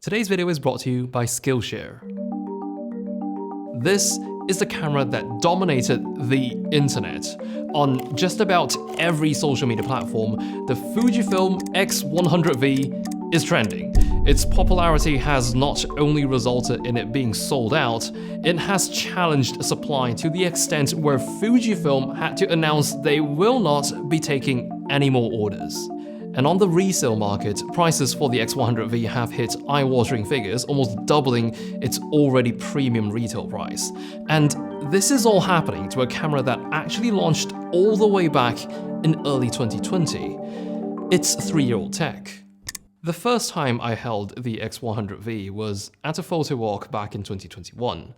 Today's video is brought to you by Skillshare. This is the camera that dominated the internet. On just about every social media platform, the Fujifilm X100V is trending. Its popularity has not only resulted in it being sold out, it has challenged supply to the extent where Fujifilm had to announce they will not be taking any more orders. And on the resale market, prices for the X100V have hit eye-watering figures, almost doubling its already premium retail price. And this is all happening to a camera that actually launched all the way back in early 2020. It's 3-year-old tech. The first time I held the X100V was at a photo walk back in 2021.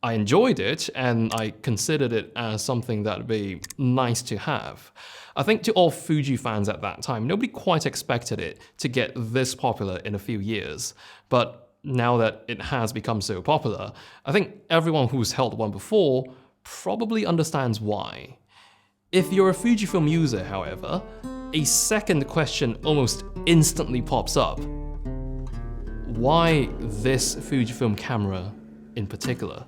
I enjoyed it, and I considered it as something that'd be nice to have. I think to all Fuji fans at that time, nobody quite expected it to get this popular in a few years. But now that it has become so popular, I think everyone who's held one before probably understands why. If you're a Fujifilm user, however, a second question almost instantly pops up. Why this Fujifilm camera in particular?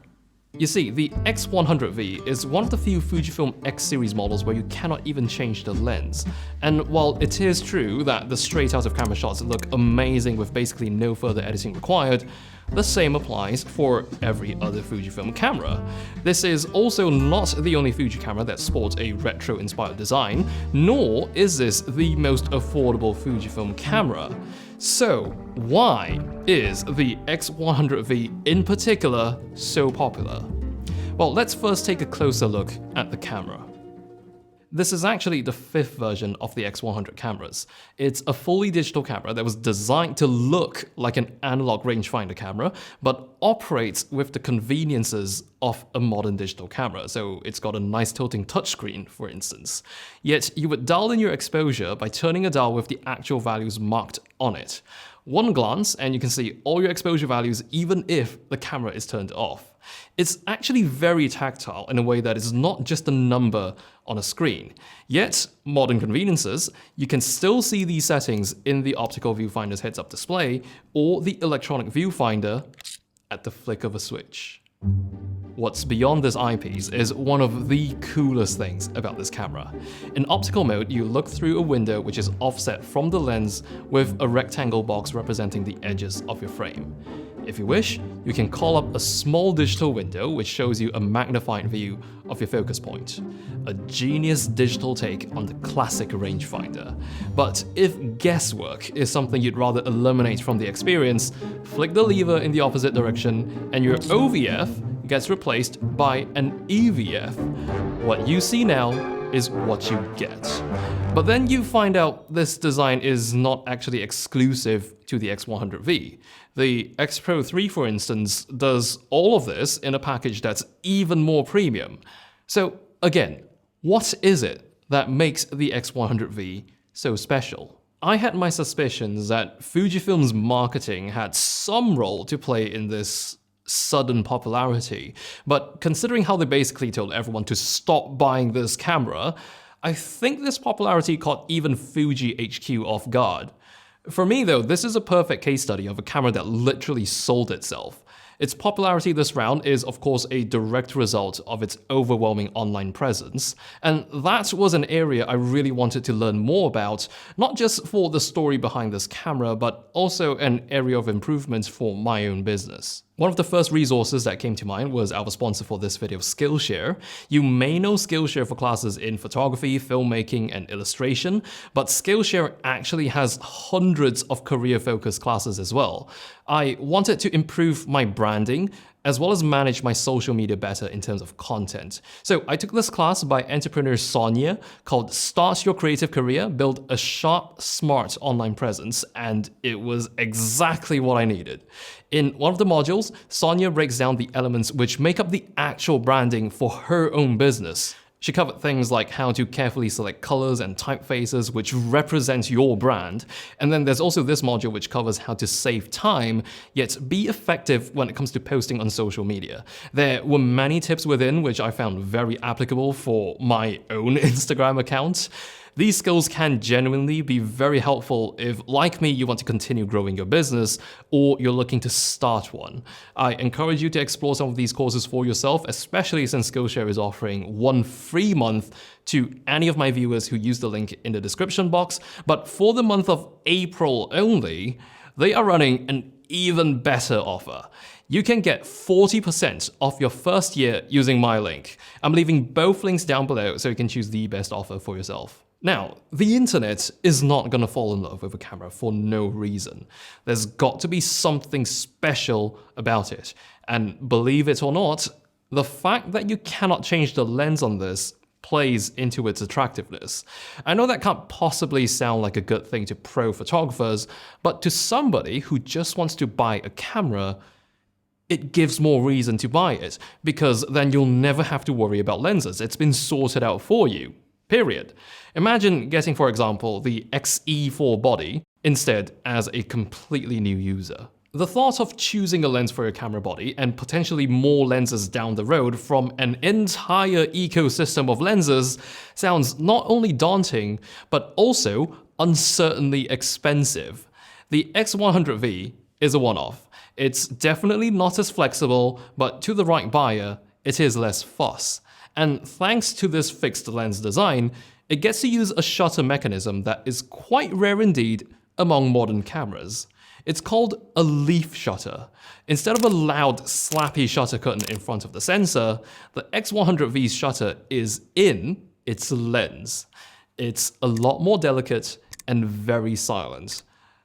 You see, the X100V is one of the few Fujifilm X series models where you cannot even change the lens. And while it is true that the straight out of camera shots look amazing with basically no further editing required, the same applies for every other Fujifilm camera. This is also not the only Fuji camera that sports a retro-inspired design, nor is this the most affordable Fujifilm camera. So, why is the X100V in particular so popular? Well, let's first take a closer look at the camera. This is actually the 5th version of the X100 cameras. It's a fully digital camera that was designed to look like an analog rangefinder camera, but operates with the conveniences of a modern digital camera. So it's got a nice tilting touchscreen, for instance. Yet you would dial in your exposure by turning a dial with the actual values marked on it. One glance and you can see all your exposure values even if the camera is turned off. It's actually very tactile in a way that is not just a number on a screen. Yet, modern conveniences, you can still see these settings in the optical viewfinder's heads-up display or the electronic viewfinder at the flick of a switch. What's beyond this eyepiece is one of the coolest things about this camera. In optical mode, you look through a window which is offset from the lens with a rectangle box representing the edges of your frame. If you wish, you can call up a small digital window which shows you a magnified view of your focus point. A genius digital take on the classic rangefinder. But if guesswork is something you'd rather eliminate from the experience, flick the lever in the opposite direction and your OVF gets replaced by an EVF. What you see now is what you get. But then you find out this design is not actually exclusive to the X100V. The X Pro 3, for instance, does all of this in a package that's even more premium. So again, what is it that makes the X100V so special? I had my suspicions that Fujifilm's marketing had some role to play in this sudden popularity, but considering how they basically told everyone to stop buying this camera, I think this popularity caught even Fuji HQ off guard. For me though, this is a perfect case study of a camera that literally sold itself. Its popularity this round is of course a direct result of its overwhelming online presence, and that was an area I really wanted to learn more about, not just for the story behind this camera, but also an area of improvement for my own business. One of the first resources that came to mind was our sponsor for this video, Skillshare. You may know Skillshare for classes in photography, filmmaking, and illustration, but Skillshare actually has hundreds of career-focused classes as well. I wanted to improve my branding, as well as manage my social media better in terms of content. So I took this class by entrepreneur Sonia called Start Your Creative Career, Build a Sharp, Smart Online Presence, and it was exactly what I needed. In one of the modules, Sonia breaks down the elements which make up the actual branding for her own business. She covered things like how to carefully select colors and typefaces which represent your brand. And then there's also this module which covers how to save time, yet be effective when it comes to posting on social media. There were many tips within which I found very applicable for my own Instagram account. These skills can genuinely be very helpful if, like me, you want to continue growing your business or you're looking to start one. I encourage you to explore some of these courses for yourself, especially since Skillshare is offering 1 free month to any of my viewers who use the link in the description box. But for the month of April only, they are running an even better offer. You can get 40% off your first year using my link. I'm leaving both links down below so you can choose the best offer for yourself. Now, the internet is not gonna fall in love with a camera for no reason. There's got to be something special about it. And believe it or not, the fact that you cannot change the lens on this plays into its attractiveness. I know that can't possibly sound like a good thing to pro photographers, but to somebody who just wants to buy a camera, it gives more reason to buy it, because then you'll never have to worry about lenses. It's been sorted out for you. Period. Imagine getting, for example, the XE4 body instead as a completely new user. The thought of choosing a lens for your camera body and potentially more lenses down the road from an entire ecosystem of lenses sounds not only daunting, but also uncertainly expensive. The X100V is a one-off. It's definitely not as flexible, but to the right buyer, it is less fuss. And thanks to this fixed lens design, it gets to use a shutter mechanism that is quite rare indeed among modern cameras. It's called a leaf shutter. Instead of a loud, slappy shutter curtain in front of the sensor, the X100V's shutter is in its lens. It's a lot more delicate and very silent.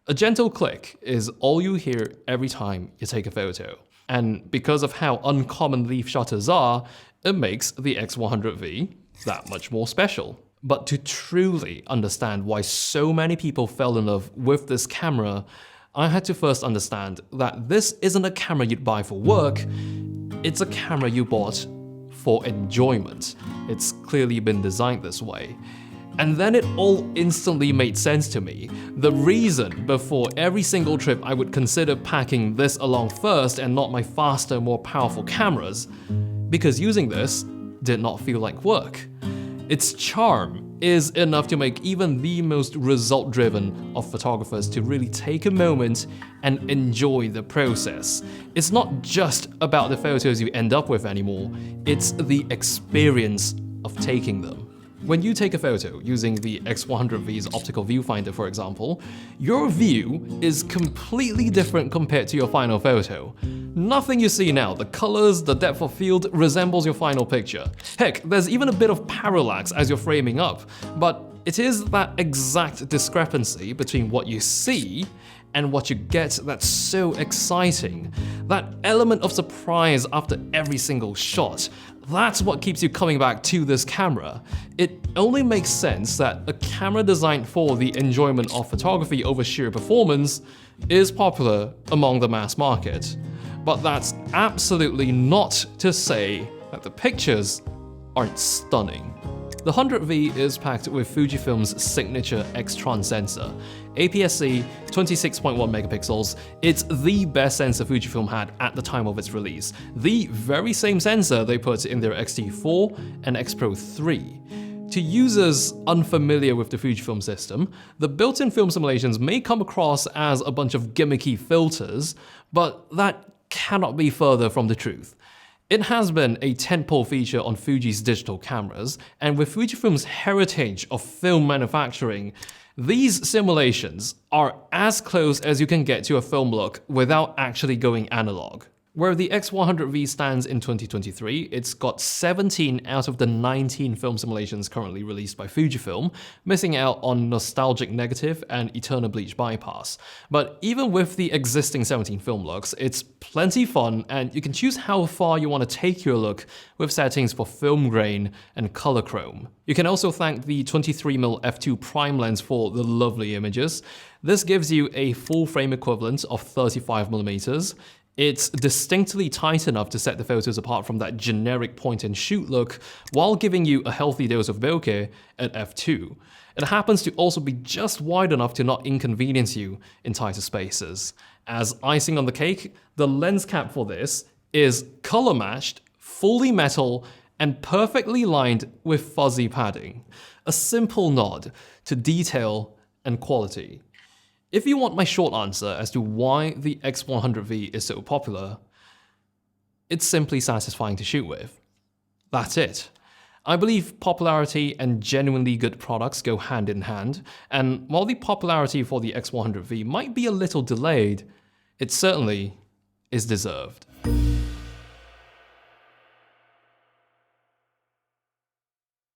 A gentle click is all you hear every time you take a photo. And because of how uncommon leaf shutters are, it makes the X100V that much more special. But to truly understand why so many people fell in love with this camera, I had to first understand that this isn't a camera you'd buy for work, it's a camera you bought for enjoyment. It's clearly been designed this way. And then it all instantly made sense to me. The reason before every single trip I would consider packing this along first and not my faster, more powerful cameras, because using this did not feel like work. Its charm is enough to make even the most result-driven of photographers to really take a moment and enjoy the process. It's not just about the photos you end up with anymore, it's the experience of taking them. When you take a photo using the X100V's optical viewfinder, for example, your view is completely different compared to your final photo. Nothing you see now, the colors, the depth of field, resembles your final picture. Heck, there's even a bit of parallax as you're framing up, but it is that exact discrepancy between what you see and what you get that's so exciting. That element of surprise after every single shot, that's what keeps you coming back to this camera. It only makes sense that a camera designed for the enjoyment of photography over sheer performance is popular among the mass market. But that's absolutely not to say that the pictures aren't stunning. The 100V is packed with Fujifilm's signature X-Tron sensor. APS-C, 26.1 megapixels, it's the best sensor Fujifilm had at the time of its release. The very same sensor they put in their X-T4 and X-Pro 3. To users unfamiliar with the Fujifilm system, the built-in film simulations may come across as a bunch of gimmicky filters, but that cannot be further from the truth. It has been a tentpole feature on Fuji's digital cameras, and with Fujifilm's heritage of film manufacturing, these simulations are as close as you can get to a film look without actually going analog. Where the X100V stands in 2023, it's got 17 out of the 19 film simulations currently released by Fujifilm, missing out on Nostalgic Negative and Eternal Bleach Bypass. But even with the existing 17 film looks, it's plenty fun, and you can choose how far you want to take your look with settings for film grain and color chrome. You can also thank the 23mm f2 prime lens for the lovely images. This gives you a full frame equivalent of 35mm. It's distinctly tight enough to set the photos apart from that generic point-and-shoot look, while giving you a healthy dose of bokeh at f2. It happens to also be just wide enough to not inconvenience you in tighter spaces. As icing on the cake, the lens cap for this is color-matched, fully metal, and perfectly lined with fuzzy padding. A simple nod to detail and quality. If you want my short answer as to why the X100V is so popular, it's simply satisfying to shoot with. That's it. I believe popularity and genuinely good products go hand in hand, and while the popularity for the X100V might be a little delayed, it certainly is deserved.